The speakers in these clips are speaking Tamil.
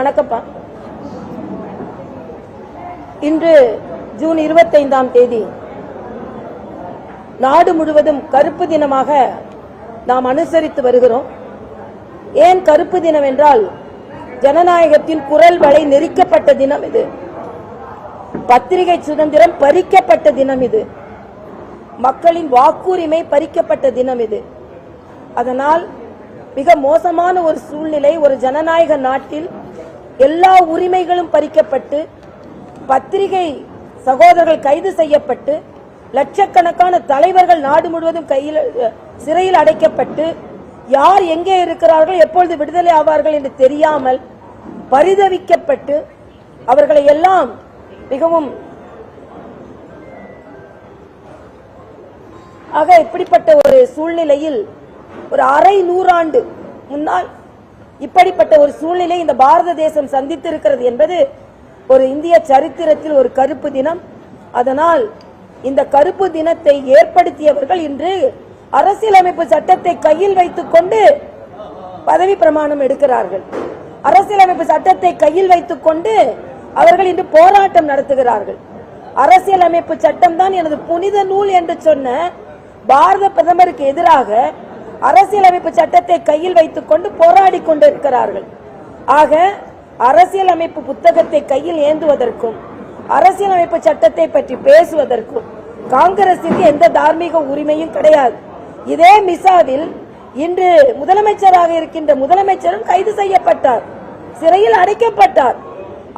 வணக்கம்ப்பா. இன்று ஜூன் 25ஆம் தேதி நாடு முழுவதும் கருப்பு தினமாக நாம் அனுசரித்து வருகிறோம். ஏன் கருப்பு தினம் என்றால், ஜனநாயகத்தின் குரல் வலை நெரிக்கப்பட்ட தினம் இது. பத்திரிகை சுதந்திரம் பறிக்கப்பட்ட தினம் இது. மக்களின் வாக்குரிமை பறிக்கப்பட்ட தினம் இது. அதனால் மிக மோசமான ஒரு சூழ்நிலை. ஒரு ஜனநாயக நாட்டில் எல்லா உரிமைகளும் பறிக்கப்பட்டு, பத்திரிகை சகோதரர்கள் கைது செய்யப்பட்டு, லட்சக்கணக்கான தலைவர்கள் நாடு முழுவதும் சிறையில் அடைக்கப்பட்டு, யார் எங்கே இருக்கிறார்கள், எப்பொழுது விடுதலை ஆவார்கள் என்று தெரியாமல் பரிதவிக்கப்பட்டு, அவர்களை எல்லாம் மிகவும் இப்படிப்பட்ட ஒரு சூழ்நிலையில் ஒரு அரை நூறாண்டு முன்னால் இப்படிப்பட்ட ஒரு சூழ்நிலை இந்த பாரத தேசம் சந்தித்திருக்கிறது என்பது ஒரு இந்திய சரித்திரத்தில் ஒரு கருப்பு தினம். அதனால் இந்த கருப்பு தினத்தை ஏற்படுத்தியவர்கள் இன்று அரசியலமைப்பு சட்டத்தை கையில் வைத்துக் கொண்டு பதவி பிரமாணம் எடுக்கிறார்கள். அரசியலமைப்பு சட்டத்தை கையில் வைத்துக் கொண்டு அவர்கள் இன்று போராட்டம் நடத்துகிறார்கள். அரசியலமைப்பு சட்டம் தான் எனது புனித நூல் என்று சொன்ன பாரத பிரதமருக்கு எதிராக அரசியலமைப்பு சட்டத்தை கையில் வைத்துக் கொண்டு போராடி கொண்டிருக்கிறார்கள். ஆக அரசியலமைப்பு புத்தகத்தை கையில் ஏந்துவதற்கும் அரசியலமைப்பு சட்டத்தை பற்றி பேசுவதற்கும் காங்கிரசிற்கு எந்த தார்மீக உரிமையும் கிடையாது. இதே மிசாவில் இன்று முதலமைச்சராக இருக்கின்ற முதலமைச்சரும் கைது செய்யப்பட்டார், சிறையில் அடைக்கப்பட்டார்.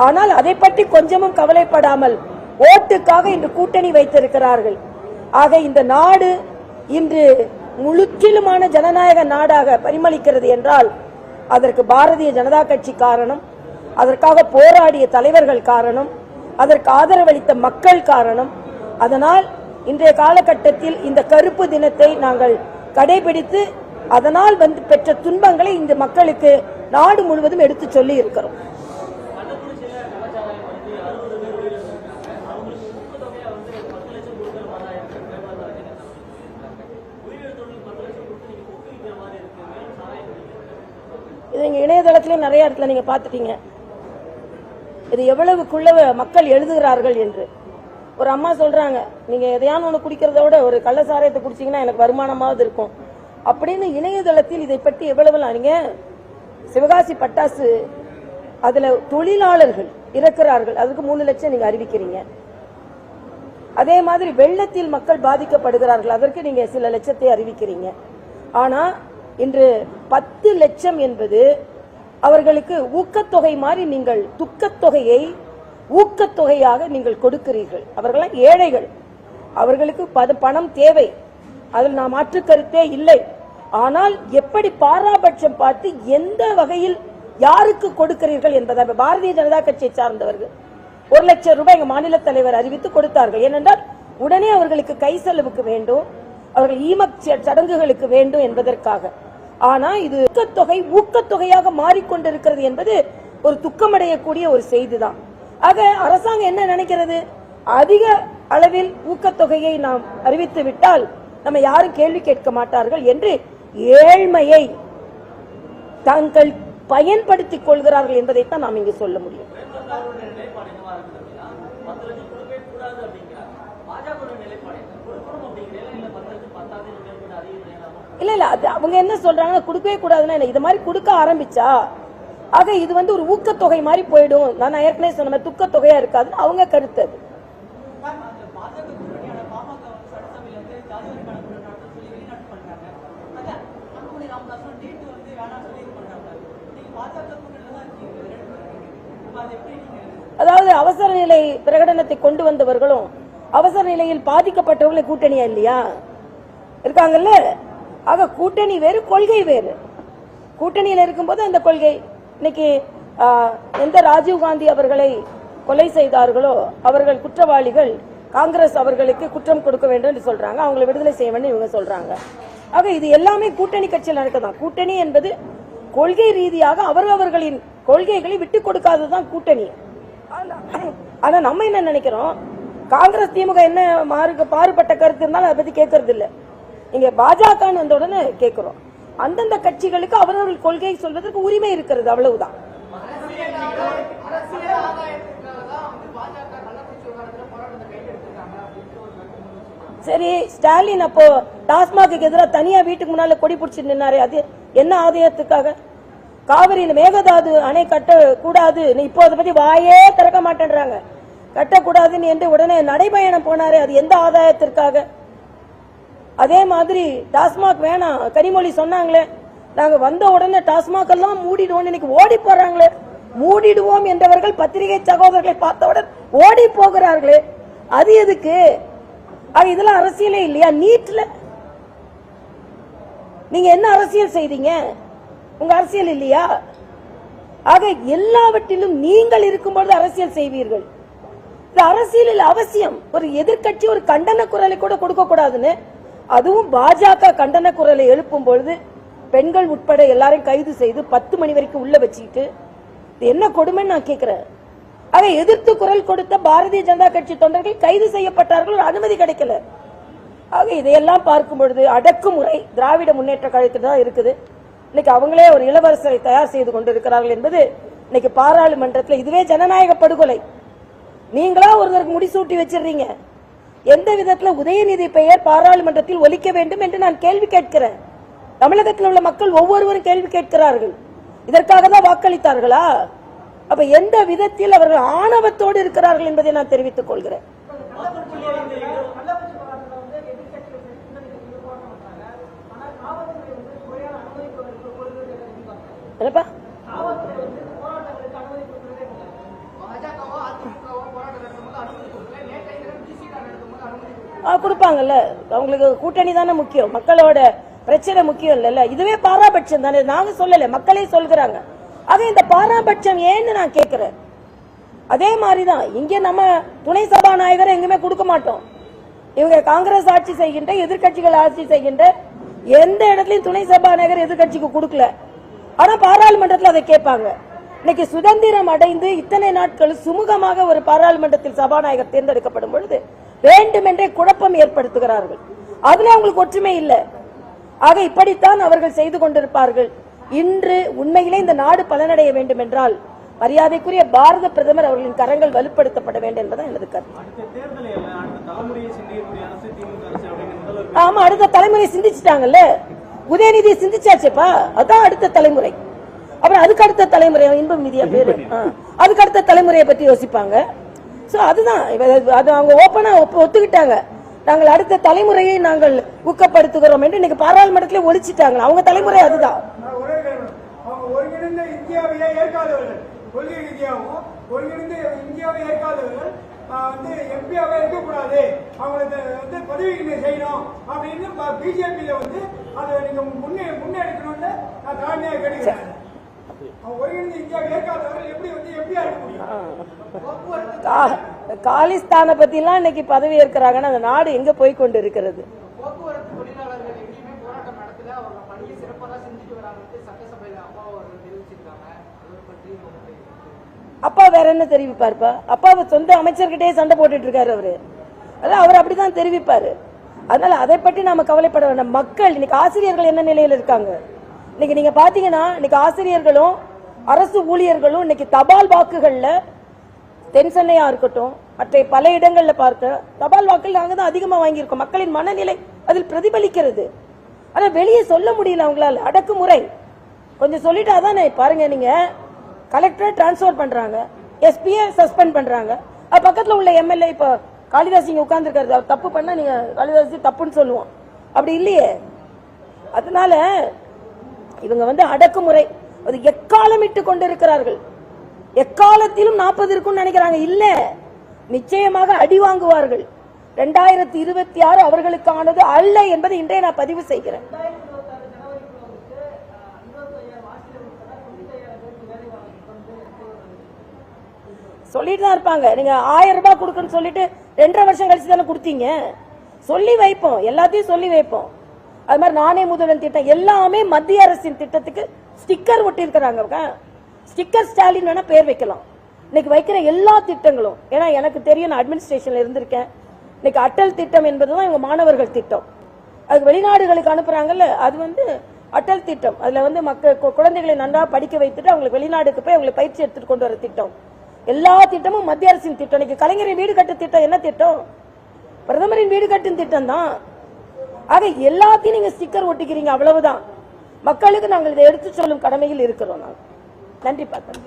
ஆனால் அதை பற்றி கொஞ்சமும் கவலைப்படாமல் ஓட்டுக்காக இன்று கூட்டணி வைத்திருக்கிறார்கள். ஆக இந்த நாடு இன்று முழுக்கிலுமான ஜனநாயக நாடாக பரிமளிக்கிறது என்றால் அதற்கு பாரதிய ஜனதா கட்சி காரணம், அதற்காக போராடிய தலைவர்கள் காரணம், அதற்கு ஆதரவளித்த மக்கள் காரணம். அதனால் இன்றைய காலகட்டத்தில் இந்த கருப்பு தினத்தை நாங்கள் கடைபிடித்து அதனால் பெற்ற துன்பங்களை இந்த மக்களுக்கு நாடு முழுவதும் எடுத்து சொல்லி இருக்கிறோம். நீங்க இணையதளத்திலே நிறைய இடத்துல நீங்க பாத்துட்டீங்க, இது எவ்வளவுக்குள்ள மக்கள் எழுதுகிறார்கள் என்று. ஒரு அம்மா சொல்றாங்க, நீங்க எதையான ஒண்ணு குடிக்கிறத விட ஒரு கள்ளசாராயத்தை குடிச்சீங்கன்னா எனக்கு வருமானமாவது இருக்கும் அப்படின்னு. இணையதளத்தில் இதை பற்றி எவ்வளவு நீங்க சிவகாசி பட்டாசு அதுல தொழிலாளர்கள் இறக்கிறார்கள், அதுக்கு 3 லட்சம் நீங்க அறிவிக்கிறீங்க. அதே மாதிரி வெள்ளத்தில் மக்கள் பாதிக்கப்படுகிறார்கள், அதற்கு நீங்க சில லட்சத்தை அறிவிக்கிறீங்க. ஆனா இன்று 10 லட்சம் என்பது அவர்களுக்கு ஊக்கத்தொகை மாதிரி நீங்கள் துக்கத்தொகையை ஊக்கத்தொகையாக நீங்கள் கொடுக்கிறீர்கள். அவர்கள் ஏழைகள், அவர்களுக்கு பணம் தேவை, அதில் நாம் மாற்று கருத்தே இல்லை. ஆனால் எப்படி பாராபட்சம் பார்த்து எந்த வகையில் யாருக்கு கொடுக்கிறீர்கள் என்பதை பாரதிய ஜனதா கட்சியை சார்ந்தவர்கள் 1 லட்சம் ரூபாய் எங்க மாநில தலைவர் அறிவித்து கொடுத்தார்கள். ஏனென்றால் உடனே அவர்களுக்கு கை செலவுக்கு வேண்டும், அவர்கள் ஈமக் சடங்குகளுக்கு வேண்டும் என்பதற்காக. ஆனா இது ஊக்கத்தொகையாக மாறிக்கொண்டிருக்கிறது என்பது ஒரு துக்கமடையக்கூடிய ஒரு செய்திதான். ஆக அரசாங்கம் என்ன நினைக்கிறது, அதிக அளவில் ஊக்கத்தொகையை நாம் அறிவித்து விட்டால் நம்ம யாரும் கேள்வி கேட்க மாட்டார்கள் என்று ஏழ்மையை தாங்கள் பயன்படுத்திக் கொள்கிறார்கள் என்பதைத்தான் நாம் இங்கு சொல்ல முடியும். இல்ல இல்ல, அவங்க என்ன சொல்றாங்க, கொடுக்கவே கூடாதுன்னா இது மாதிரி கொடுக்க ஆரம்பிச்சா ஆக இது ஒரு ஊக்கத்தொகை மாதிரி போயிடும். நான் ஏற்கனவே சொன்ன துக்கத்தொகையா இருக்காதுன்னு அவங்க கருத்து. அதாவது அவசர நிலை பிரகடனத்தை கொண்டு வந்தவர்களும் அவசர நிலையில் பாதிக்கப்பட்டவர்களை கூட்டணியா இல்லையா இருக்காங்கல்ல. ஆக கூட்டணி வேறு, கொள்கை வேறு. கூட்டணியில் இருக்கும்போது அந்த கொள்கை இன்னைக்கு எந்த ராஜீவ்காந்தி அவர்களை கொலை செய்தார்களோ அவர்கள் குற்றவாளிகள், காங்கிரஸ் அவர்களுக்கு குற்றம் கொடுக்க வேண்டும் என்று சொல்றாங்க, அவங்களை விடுதலை செய்ய வேண்டும் இவங்க சொல்றாங்க. ஆக இது எல்லாமே கூட்டணி கட்சியில் நடக்குதான். கூட்டணி என்பது கொள்கை ரீதியாக அவர்களின் கொள்கைகளை விட்டு கொடுக்காததுதான் கூட்டணி. ஆனா நம்ம என்ன நினைக்கிறோம், காங்கிரஸ் திமுக என்ன மாறுபட்ட கருத்து இருந்தாலும் அதை பத்தி கேட்கறது இல்ல. இங்க பாஜக வந்த உடனே கேட்கிறோம். அந்தந்த கட்சிகளுக்கு அவரவர்கள் கொள்கை சொல்வதற்கு உரிமை இருக்கிறது, அவ்வளவுதான். சரி, ஸ்டாலின் அப்போ டாஸ்மாக்கு எதிராக தனியா வீட்டுக்கு முன்னால கொடி பிடிச்சி நின்னாரு, அது என்ன ஆதாயத்துக்காக? காவிரியில் மேகதாது அணை கட்ட கூடாது, இப்போ அதை பத்தி வாயே திறக்க மாட்டேன்றாங்க, கட்டக்கூடாதுன்னு என்று உடனே நடைபயணம் போனாரு, அது எந்த ஆதாயத்திற்காக? அதே மாதிரி டாஸ்மாக் வேணாம் கனிமொழி சொன்னாங்களே, நாங்க வந்த உடனே டாஸ்மாக் எல்லாம் மூடிடுவோம், இன்னைக்கு ஓடி போறாங்களே. மூடிடுவோம் என்றவர்கள் பத்திரிகை சகோதரர்களை பார்த்தவுடன் ஓடி போகிறார்களே, அது எதுக்கு? இதெல்லாம் அரசியலே இல்லையா? நீட்ல நீங்க என்ன அரசியல் செய்தீங்க? உங்க அரசியல் இல்லையா? ஆக எல்லாவற்றிலும் நீங்கள் இருக்கும்போது அரசியல் செய்வீர்கள். இது அரசியலில் அவசியம். ஒரு எதிர்கட்சி ஒரு கண்டன குரலை கூட கொடுக்க கூடாதுன்னு, அதுவும் பாஜக கண்டன குரலை எழுப்பும் பொழுது பெண்கள் உட்பட எல்லாரையும் கைது செய்து 10 மணி வரைக்கும் உள்ள வச்சுக்கிட்டு என்ன கொடுமைன்னு நான் கேட்கிறேன். ஆக எதிர்த்து குரல் கொடுத்த பாரதிய ஜனதா கட்சி தொண்டர்கள் கைது செய்யப்பட்டார்கள், அனுமதி கிடைக்கல. ஆக இதையெல்லாம் பார்க்கும் பொழுது அடக்குமுறை திராவிட முன்னேற்ற கழகத்தில் தான் இருக்குது. இன்னைக்கு அவங்களே ஒரு இளவரசரை தயார் செய்து கொண்டிருக்கிறார்கள் என்பது இன்னைக்கு பாராளுமன்றத்தில் இதுவே ஜனநாயக படுகொலை. நீங்களா ஒருத்தருக்கு முடிசூட்டி வச்சிருக்கீங்க. எந்த விதத்துல உதயநிதி பெயர் பாராளுமன்றத்தில் ஒலிக்க வேண்டும் என்று நான் கேள்வி கேட்கிறேன். தமிழகத்தில் உள்ள மக்கள் ஒவ்வொருவரும் கேள்வி கேட்கிறார்கள். இதற்காக தான் வாக்களித்தார்களா? அப்ப எந்த விதத்தில் அவர்கள் ஆணவத்தோடு இருக்கிறார்கள் என்பதை நான் தெரிவித்துக் கொள்கிறேன். கொடுப்பாங்கல்ல, அவங்களுக்கு கூட்டணி தானே முக்கியம், மக்களோட பிரச்சனை முக்கியம் இல்ல. இதுவே பாராபட்சம் தானே, நாங்க சொல்லல, மக்களே சொல்கிறாங்க. ஆக இந்த பாராபட்சம் ஏன்னு நான் கேட்கிறேன். அதே மாதிரிதான் இங்க நம்ம துணை சபாநாயகர் எங்குமே கொடுக்க மாட்டோம். இவங்க காங்கிரஸ் ஆட்சி செய்கின்ற, எதிர்கட்சிகள் ஆட்சி செய்கின்ற எந்த இடத்துலயும் துணை சபாநாயகர் எதிர்கட்சிக்கு கொடுக்கல. ஆனா பாராளுமன்றத்தில் அதை கேட்பாங்க. இன்னைக்கு சுதந்திரம் அடைந்து இத்தனை நாட்கள் சுமூகமாக ஒரு பாராளுமன்றத்தில் சபாநாயகர் தேர்ந்தெடுக்கப்படும் பொழுது வேண்டுமென்றே குழப்பம் ஏற்படுத்துகிறார்கள். அதுல அவங்களுக்கு ஒற்றுமை இல்லை. ஆக இப்படித்தான் அவர்கள் செய்து கொண்டிருப்பார்கள். இன்று உண்மையிலே இந்த நாடு பலனடைய வேண்டும் என்றால் மரியாதைக்குரிய பாரத பிரதமர் அவர்களின் கரங்கள் வலுப்படுத்தப்பட வேண்டும் என்பதான் எனது கருத்து. ஆமா, அடுத்த தலைமுறை சிந்திச்சுட்டாங்கல்ல, உதயநிதி சிந்திச்சாச்சுப்பா, அதான் அடுத்த தலைமுறை. அப்புறம் அதுக்கு அடுத்த தலைமுறை இன்பம் நிதியா பேரு, அதுக்கு அடுத்த தலைமுறையை பத்தி யோசிப்பாங்க. அதுதான் அது அவங்க ஓப்பனா ஒத்துக்கிட்டாங்க. நாங்கள் அடுத்த தலைமுறையை நாங்கள் ஊக்கப்படுத்துகிறோம் என்று இன்னைக்கு பாராளுமன்றத்திலே ஒழிச்சிட்டாங்க. அவங்க தலைமுறை அதுதான். இந்தியாவையே ஏற்காதவர்கள், கொள்கை ரீதியாகவும் ஒருங்கிணைந்த இந்தியாவை ஏற்காதவர்கள் எம்பியாவே இருக்கக்கூடாது, அவங்களுக்கு பதவி செய்யணும் அப்படின்னு பிஜேபியில அதை நீங்க முன்னெடுக்கணும்னு நான் தலைமையாக கேட்கிறேன். காலிஸ்தான பத்தி எல்லாம் இன்னைக்கு பதவி ஏற்கிறாங்கன்னா அந்த நாடு எங்க போய் கொண்டு இருக்கிறது? அப்பா வேற என்ன தெரிவிப்பாருப்பா? அப்பா சொந்த அமைச்சர்கிட்டே சண்டை போட்டுட்டு இருக்காரு அவரு. அதான் அவர் அப்படிதான் தெரிவிப்பாரு. அதனால அதை பற்றி நாம கவலைப்பட வேண்டாம். மக்கள் இன்னைக்கு ஆசிரியர்கள் என்ன நிலையில இருக்காங்க? இன்னைக்கு நீங்க பாத்தீங்கன்னா இன்னைக்கு ஆசிரியர்களும் அரசு ஊழியர்களும் இன்னைக்கு தபால் வாக்குகள்ல தென்சென்னையா இருக்கட்டும் மற்ற பல இடங்கள்ல பார்க்க தபால் வாக்குகள் நாங்க தான் அதிகமா வாங்கியிருக்கோம். மக்களின் மனநிலை அதில் பிரதிபலிக்கிறது. ஆனா வெளியே சொல்ல முடியல அவங்களால. அடக்குமுறை கொஞ்சம் சொல்லிட்டாதானே. பாருங்க, நீங்க கலெக்டரை டிரான்ஸ்பர் பண்றாங்க, எஸ்பியை சஸ்பெண்ட் பண்றாங்க, பக்கத்துல உள்ள எம்எல்ஏ இப்ப காளிதாஸ் இங்க உட்கார்ந்து இருக்காரு, தப்பு பண்ணா நீங்க காளிதாஸ் தப்புன்னு சொல்லுவோம். அப்படி இல்லையே. அதனால இவங்க அடக்குமுறை அது எக்காலமிட்டு கொண்டிருக்கிறார்கள். எக்காலத்திலும் 40 இருக்கும்னு நினைக்கிறாங்க. இல்ல, நிச்சயமாக அடி வாங்குவார்கள். 2026 அவர்களுக்கானது அல்ல என்பதை இன்றைய நான் பதிவு செய்கிறேன். சொல்லிட்டு தான் இருப்பாங்க. நீங்க 1000 ரூபாய் கொடுக்கணும்னு சொல்லிட்டு 2.5 வருஷம் கழிச்சு தானே கொடுத்தீங்க. சொல்லி வைப்போம், எல்லாத்தையும் சொல்லி வைப்போம். அது மாதிரி நானே முதல்வன் திட்டம் எல்லாமே மத்திய அரசின் திட்டத்துக்கு ஸ்டிக்கர் ஒட்டி இருக்கிறாங்க. ஸ்டிக்கர் ஸ்டாலின் வேணா பேர் வைக்கலாம். இன்னைக்கு வைக்கிற எல்லா திட்டங்களும், ஏன்னா எனக்கு தெரியும், நான் அட்மினிஸ்ட்ரேஷன்ல இருந்திருக்கேன். இன்னைக்கு அட்டல் திட்டம் என்பதுதான் இவங்க மாணவர்கள் திட்டம். அது வெளிநாடுகளுக்கு அனுப்புறாங்கல்ல, அது அட்டல் திட்டம். அதுல மக்கள் குழந்தைகளை நன்றாக படிக்க வைத்துட்டு அவங்களுக்கு வெளிநாடுக்கு போய் அவங்களுக்கு பயிற்சி எடுத்துட்டு கொண்டு வர திட்டம். எல்லா திட்டமும் மத்திய அரசின் திட்டம். இன்னைக்கு கலைஞரின் வீடு கட்ட திட்டம் என்ன திட்டம்? பிரதமரின் வீடு கட்டும் திட்டம் தான். ஆக எல்லாத்தையும் நீங்க ஸ்டிக்கர் ஒட்டிக்கிறீங்க, அவ்வளவுதான். மக்களுக்கு நாங்கள் இதை எடுத்து சொல்லும் கடமையில் இருக்கிறோம். நன்றி. பார்த்தோம்.